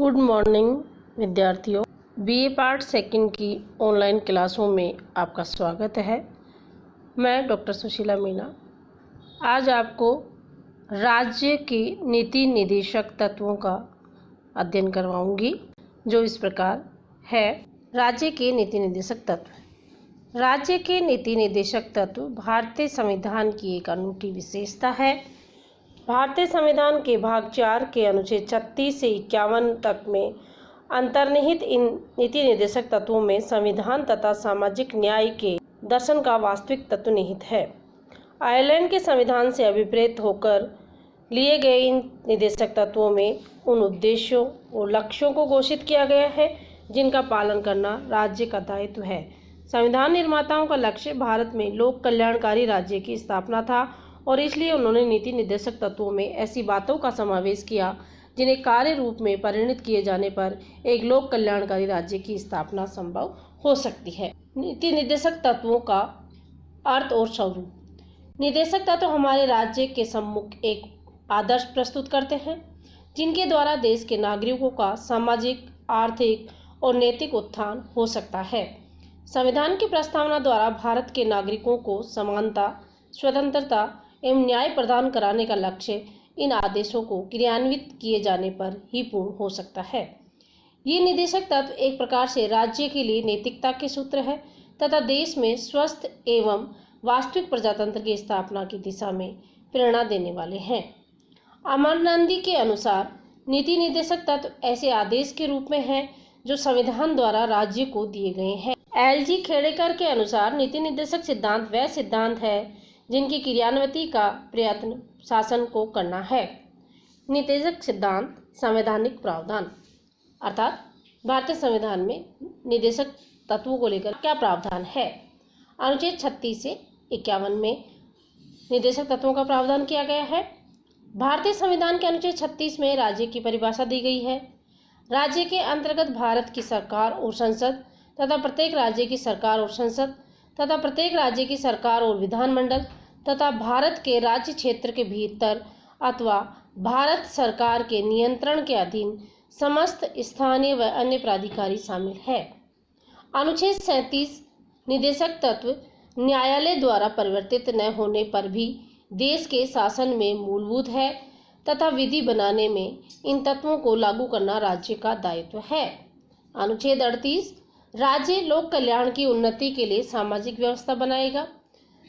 Good morning विद्यार्थियों। BA part second की online क्लासों में आपका स्वागत है। मैं डॉक्टर सुशीला मीणा आज आपको राज्य के नीति निर्देशक तत्वों का अध्ययन करवाऊंगी, जो इस प्रकार है। राज्य के नीति निर्देशक तत्व। राज्य के नीति निर्देशक तत्व भारतीय संविधान की एक अनूठी विशेषता है। भारतीय संविधान के भाग 4 के अनुच्छेद 36 से 51 तक में अंतर्निहित इन नीति निर्देशक तत्वों में संविधान तथा सामाजिक न्याय के दर्शन का वास्तविक तत्व निहित है। आयरलैंड के संविधान से अभिप्रेत होकर लिए गए इन निर्देशक तत्वों में उन उद्देश्यों और लक्ष्यों को घोषित किया गया है जिनका पालन करना राज्य का दायित्व है। संविधान निर्माताओं का लक्ष्य भारत में लोक कल्याणकारी राज्य की स्थापना था और इसलिए उन्होंने नीति निर्देशक तत्वों में ऐसी बातों का समावेश किया जिन्हें कार्य रूप में परिणत किए जाने पर एक लोक कल्याणकारी राज्य की स्थापना संभव हो सकती है। नीति निर्देशक तत्वों का अर्थ और स्वरूप। निर्देशक तत्व हमारे राज्य के सम्मुख एक आदर्श प्रस्तुत करते हैं जिनके द्वारा देश के नागरिकों का सामाजिक, आर्थिक और नैतिक उत्थान हो सकता है। संविधान की प्रस्तावना द्वारा भारत के नागरिकों को समानता, स्वतंत्रता एवं न्याय प्रदान कराने का लक्ष्य इन आदेशों को क्रियान्वित किए जाने पर ही पूर्ण हो सकता है। ये निर्देशक तत्व एक प्रकार से राज्य के लिए नैतिकता के सूत्र है तथा देश में स्वस्थ एवं वास्तविक प्रजातंत्र की स्थापना की दिशा में प्रेरणा देने वाले हैं। अमरनंदी के अनुसार नीति निर्देशक तत्व ऐसे आदेश के रूप में हैं जो संविधान द्वारा राज्य को दिए गए हैं। एल.जी. खेड़ेकर के अनुसार नीति निर्देशक सिद्धांत वह सिद्धांत है जिनकी क्रियान्विति का प्रयत्न शासन को करना है। निर्देशक सिद्धांत संवैधानिक प्रावधान, अर्थात भारतीय संविधान में निर्देशक तत्वों को लेकर क्या प्रावधान है। अनुच्छेद 36 से 51 में निर्देशक तत्वों का प्रावधान किया गया है। भारतीय संविधान के अनुच्छेद 36 में राज्य की परिभाषा दी गई है। राज्य के अंतर्गत भारत की सरकार और संसद तथा प्रत्येक राज्य की सरकार और संसद तथा प्रत्येक राज्य की सरकार और विधानमंडल तथा भारत के राज्य क्षेत्र के भीतर अथवा भारत सरकार के नियंत्रण के अधीन समस्त स्थानीय व अन्य प्राधिकारी शामिल है। अनुच्छेद 37 निर्देशक तत्व न्यायालय द्वारा परिवर्तित न होने पर भी देश के शासन में मूलभूत है तथा विधि बनाने में इन तत्वों को लागू करना राज्य का दायित्व है। अनुच्छेद 38 राज्य लोक कल्याण की उन्नति के लिए सामाजिक व्यवस्था बनाएगा।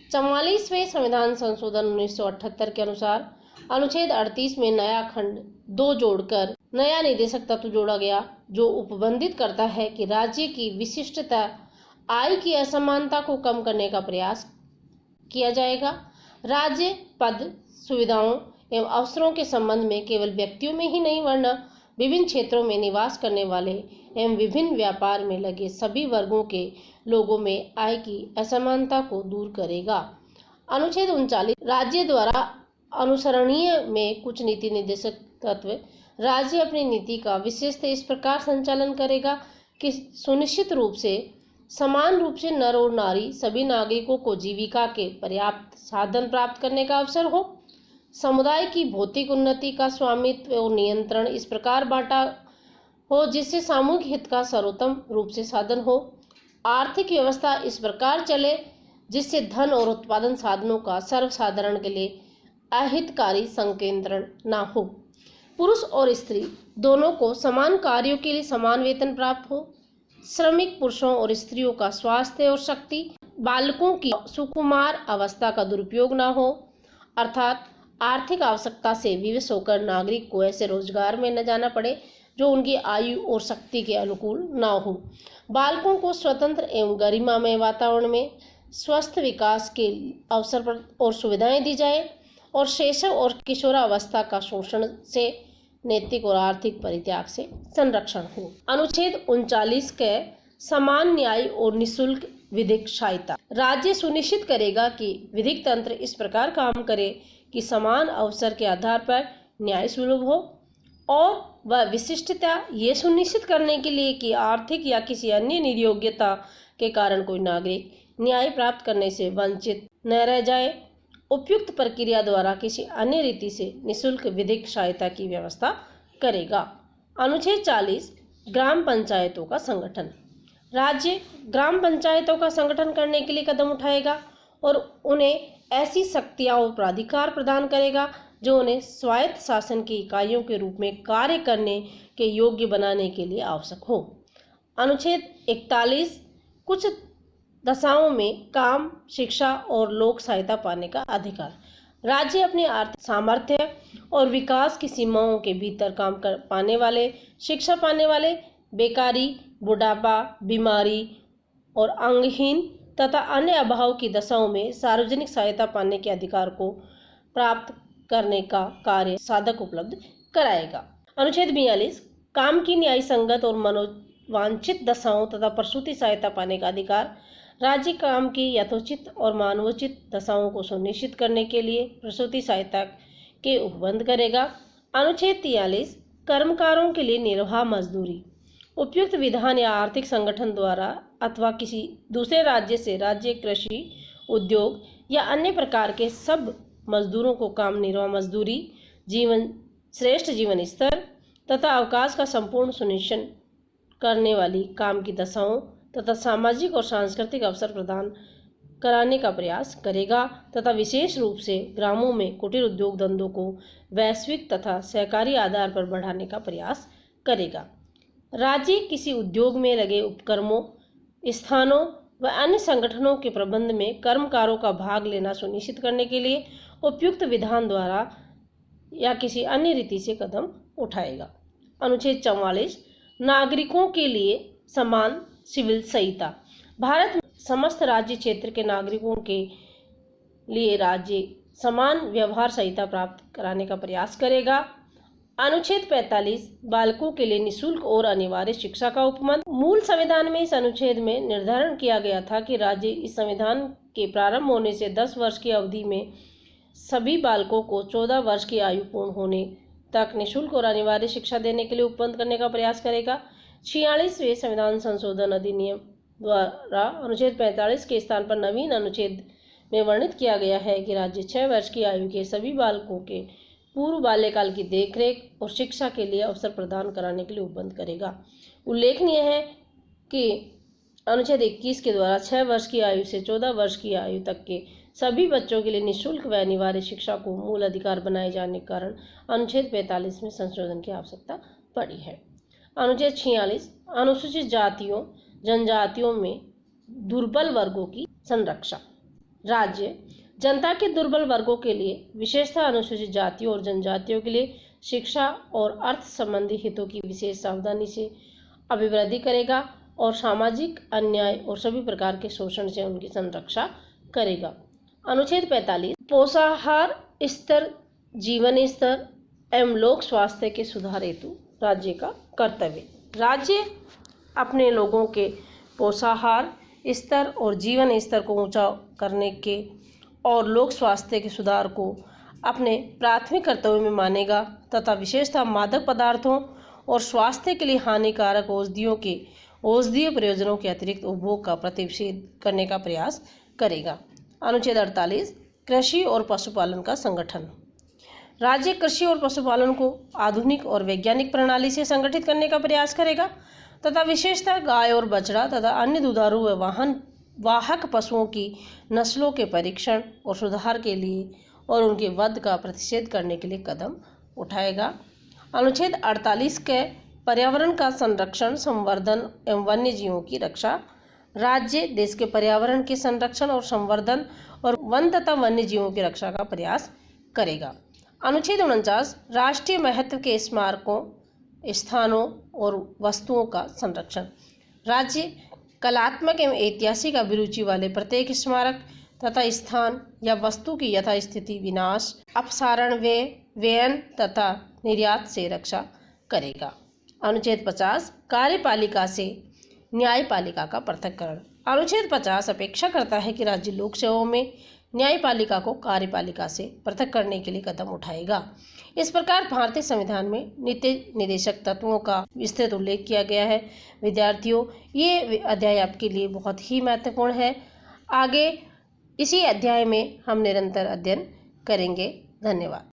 44वें संविधान संशोधन 1978 के अनुसार अनुच्छेद 38 में नया खंड 2 जोड़कर नया निर्देशक तत्व जोड़ा गया जो उपबंधित करता है कि राज्य की विशिष्टता, आय की असमानता को कम करने का प्रयास किया जाएगा। राज्य पद, सुविधाओं एवं अवसरों के संबंध में केवल व्यक्तियों में ही नहीं वरना विभिन्न क्षेत्रों में निवास करने वाले एवं विभिन्न व्यापार में लगे सभी वर्गों के लोगों में आय की असमानता को दूर करेगा। अनुच्छेद 39 राज्य द्वारा अनुसरणीय में कुछ नीति निर्देशक तत्व राज्य अपनी नीति का विशेषतः इस प्रकार संचालन करेगा कि सुनिश्चित रूप से समान रूप से नर और नारी सभी नागरिकों को जीविका के पर्याप्त साधन प्राप्त करने का अवसर हो। समुदाय की भौतिक उन्नति का स्वामित्व और नियंत्रण इस प्रकार बांटा हो जिससे सामूहिक हित का सर्वोत्तम रूप से साधन हो। आर्थिक व्यवस्था इस प्रकार चले जिससे धन और उत्पादन साधनों का सर्वसाधारण के लिए अहितकारी संकेंद्रण न हो। पुरुष और स्त्री दोनों को समान कार्यों के लिए समान वेतन प्राप्त हो। श्रमिक पुरुषों और स्त्रियों का स्वास्थ्य और शक्ति, बालकों की सुकुमार अवस्था का दुरुपयोग न हो, अर्थात आर्थिक आवश्यकता से विवश होकर नागरिक को ऐसे रोजगार में न जाना पड़े जो उनकी आयु और शक्ति के अनुकूल न हो। बालकों को स्वतंत्र एवं गरिमामय वातावरण में स्वस्थ विकास के अवसर और सुविधाएं दी जाए और शैशव और किशोरावस्था का शोषण से, नैतिक और आर्थिक परित्याग से संरक्षण हो। अनुच्छेद 39 के समान न्याय और निःशुल्क विधिक सहायता। राज्य सुनिश्चित करेगा कि विधिक तंत्र इस प्रकार काम करे कि समान अवसर के आधार पर न्याय सुलभ हो और वह विशिष्टता ये सुनिश्चित करने के लिए कि आर्थिक या किसी अन्य निर्योग्यता के कारण कोई नागरिक न्याय प्राप्त करने से वंचित न रह जाए। उपयुक्त प्रक्रिया द्वारा किसी अन्य रीति से निःशुल्क विधिक सहायता की व्यवस्था करेगा। अनुच्छेद 40 ग्राम पंचायतों का संगठन। राज्य ग्राम पंचायतों का संगठन करने के लिए कदम उठाएगा और उन्हें ऐसी शक्तियां और प्राधिकार प्रदान करेगा जो उन्हें स्वायत्त शासन की इकाइयों के रूप में कार्य करने के योग्य बनाने के लिए आवश्यक हो। अनुच्छेद 41 कुछ दशाओं में काम, शिक्षा और लोक सहायता पाने का अधिकार। राज्य अपनी आर्थिक सामर्थ्य और विकास की सीमाओं के भीतर काम कर पाने वाले, शिक्षा पाने वाले, बेकारी, बुढ़ापा, बीमारी और अंगहीन तथा अन्य अभाव की दशाओं में सार्वजनिक सहायता पाने के अधिकार को प्राप्त करने का कार्य साधक उपलब्ध कराएगा। अनुच्छेद 42 काम की न्याय संगत और मनोवांछित दशाओं तथा प्रसूति सहायता पाने का अधिकार। राज्य काम की यथोचित और मानवोचित दशाओं को सुनिश्चित करने के लिए प्रसूति सहायता के उपबंध करेगा। अनुच्छेद 43 कर्मकारों के लिए निर्वाह मजदूरी। उपयुक्त विधान या आर्थिक संगठन द्वारा अथवा किसी दूसरे राज्य से राज्य कृषि, उद्योग या अन्य प्रकार के सब मजदूरों को काम निर्वाह मजदूरी, श्रेष्ठ जीवन स्तर तथा अवकाश का संपूर्ण सुनिश्चित करने वाली काम की दशाओं तथा सामाजिक और सांस्कृतिक अवसर प्रदान कराने का प्रयास करेगा तथा विशेष रूप से ग्रामों में कुटीर उद्योग धंधों को वैश्विक तथा सहकारी आधार पर बढ़ाने का प्रयास करेगा। राज्य किसी उद्योग में लगे उपक्रमों, स्थानों व अन्य संगठनों के प्रबंध में कर्मकारों का भाग लेना सुनिश्चित करने के लिए उपयुक्त विधान द्वारा या किसी अन्य रीति से कदम उठाएगा। अनुच्छेद 44 नागरिकों के लिए समान सिविल संहिता। भारत में समस्त राज्य क्षेत्र के नागरिकों के लिए राज्य समान व्यवहार संहिता प्राप्त कराने का प्रयास करेगा। अनुच्छेद 45 बालकों के लिए निःशुल्क और अनिवार्य शिक्षा का उपबंध। मूल संविधान में इस अनुच्छेद में निर्धारण किया गया था कि राज्य इस संविधान के प्रारंभ होने से 10 वर्ष की अवधि में सभी बालकों को 14 वर्ष की आयु पूर्ण होने तक निःशुल्क और अनिवार्य शिक्षा देने के लिए उपबंध करने का प्रयास करेगा। 46वें संविधान संशोधन अधिनियम द्वारा अनुच्छेद 45 के स्थान पर नवीन अनुच्छेद में वर्णित किया गया है कि राज्य 6 वर्ष की आयु के सभी बालकों के पूर्व बाल्यकाल की देखरेख और शिक्षा के लिए अवसर प्रदान कराने के लिए उपबंध करेगा। उल्लेखनीय है कि अनुच्छेद 21 के द्वारा 6 वर्ष की आयु से 14 वर्ष की आयु तक के सभी बच्चों के लिए निःशुल्क व अनिवार्य शिक्षा को मूल अधिकार बनाए जाने के कारण अनुच्छेद 45 में संशोधन की आवश्यकता पड़ी है। अनुच्छेद 46 अनुसूचित जातियों जनजातियों में दुर्बल वर्गों की संरक्षा। राज्य जनता के दुर्बल वर्गों के लिए विशेषतः अनुसूचित जातियों और जनजातियों के लिए शिक्षा और अर्थ संबंधी हितों की विशेष सावधानी से अभिवृद्धि करेगा और सामाजिक अन्याय और सभी प्रकार के शोषण से उनकी संरक्षा करेगा। अनुच्छेद 45 पोषाहार स्तर, जीवन स्तर एवं लोक स्वास्थ्य के सुधार हेतु राज्य का कर्तव्य। राज्य अपने लोगों के पोषाहार स्तर और जीवन स्तर को ऊंचा करने के और लोक स्वास्थ्य के सुधार को अपने प्राथमिक कर्तव्य में मानेगा तथा विशेषतः मादक पदार्थों और स्वास्थ्य के लिए हानिकारक औषधीय प्रयोजनों के अतिरिक्त उपभोग का प्रतिषेध करने का प्रयास करेगा। अनुच्छेद 48 कृषि और पशुपालन का संगठन। राज्य कृषि और पशुपालन को आधुनिक और वैज्ञानिक प्रणाली से संगठित करने का प्रयास करेगा तथा विशेषतः गाय और बछड़ा तथा अन्य दुधारू व वाहक पशुओं की नस्लों के परीक्षण और सुधार के लिए और उनके वध का प्रतिषेध करने के लिए कदम उठाएगा। अनुच्छेद 48 के पर्यावरण का संरक्षण, संवर्धन एवं वन्य जीवों की रक्षा। राज्य देश के पर्यावरण के संरक्षण और संवर्धन और वन तथा वन्य जीवों की रक्षा का प्रयास करेगा। अनुच्छेद 49 राष्ट्रीय महत्व के स्मारकों, स्थानों और वस्तुओं का संरक्षण। राज्य कलात्मक एवं ऐतिहासिक अभिरुचि वाले प्रत्येक स्मारक तथा स्थान या वस्तु की यथास्थिति, विनाश, अपसारण, व्ययन तथा निर्यात से रक्षा करेगा। अनुच्छेद 50 कार्यपालिका से न्यायपालिका का पृथक्करण। अनुच्छेद 50 अपेक्षा करता है कि राज्य लोक सेवाओं में न्यायपालिका को कार्यपालिका से पृथक करने के लिए कदम उठाएगा। इस प्रकार भारतीय संविधान में नीति निर्देशक तत्वों का विस्तृत उल्लेख किया गया है। विद्यार्थियों, ये अध्याय आपके लिए बहुत ही महत्वपूर्ण है। आगे इसी अध्याय में हम निरंतर अध्ययन करेंगे। धन्यवाद।